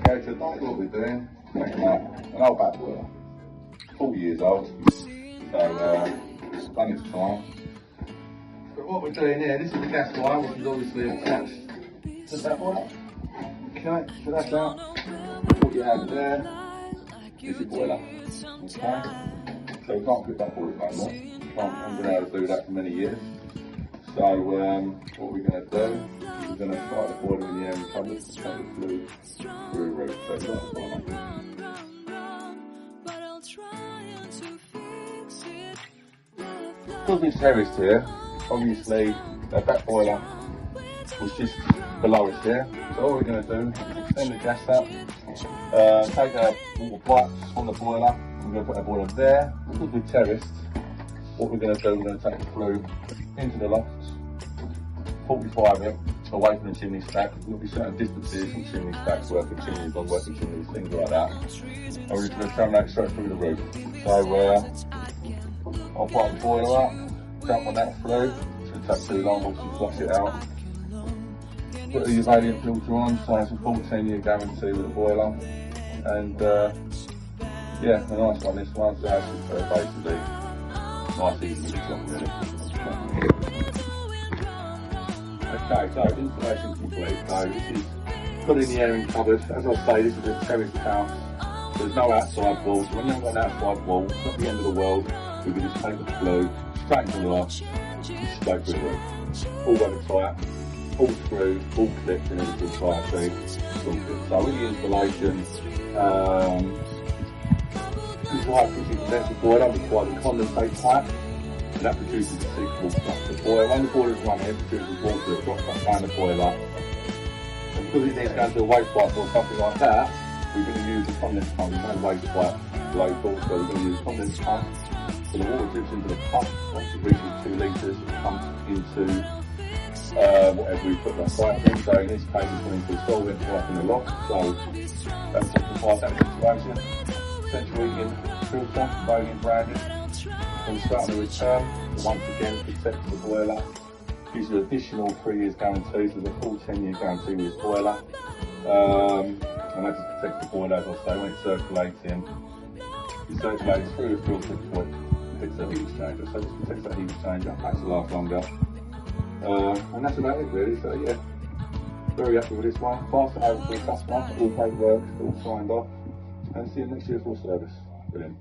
Okay, today what we're doing, making up an old back boiler, 40 years old, so it's done its time. But what we're doing here, this is the gas wire, which is obviously attached to that boiler. Okay, so that's out. What you have there is your boiler. Okay, so we can't put that boiler no more. I'm going to be able to do that for many years. So what we're going to do, we're going to start the boiler in the air and cover it, take the flue through the roof. So that's what I'm doing. Because we've terraced here, obviously that back boiler was just below us here. So all we're going to do is extend the gas up, take our water pipes from the boiler, we're going to put our boiler there. Because we've terraced, what we're going to do, we're going to take the flue into the loft, 45 it away from the chimney stack. There'll be certain distances from chimney stacks, working chimneys, non-working chimneys, things like that. And we're just going to terminate straight through the roof. So I'll put the boiler up, jump on that flue. It shouldn't take too long, obviously flush it out. Put the Vaillant filter on, so it's a 14-year guarantee with the boiler. And yeah, a nice one this one, so that's basically nice easy job really. Okay, so installation complete. So this is put in the airing cupboard. As I say, this is a terraced house. There's no outside wall, so when you haven't got an outside wall, it's not the end of the world. We can just take the flue, straight into the loft, straight through the roof. All weather tight, all through, all clipped and everything tight, so So with the installation, this is why I put in condenser boiler, requires a condensate pipe. And that produces a suitable flux to boil. When the boiler is running, it produces water that drops back down the boiler. And because it needs to go into a waste pipe or something like that, we're going to use a condenser pump. There's no waste pipe local, so we're going to use a condenser pump. So the water drips into the pump, once it reaches 2 litres, it comes into whatever we put that pipe in. So in this case, it's going into a solvent pipe in the loft. So that simplifies that situation. Central heating filter, Vaillant branded. And starting to return, once again protects the boiler, gives you an additional 3 years guarantee, so there's a full 10-year guarantee with this boiler, and that just protects the boiler, as I say, when it's circulating, it circulates through the filter before it hits the heat exchanger, so it just protects that heat exchanger, makes it last longer, and that's about it really. So yeah, very happy with this one. Pass it over to the customer, all paperwork, all signed off, and see you next year for service. Brilliant.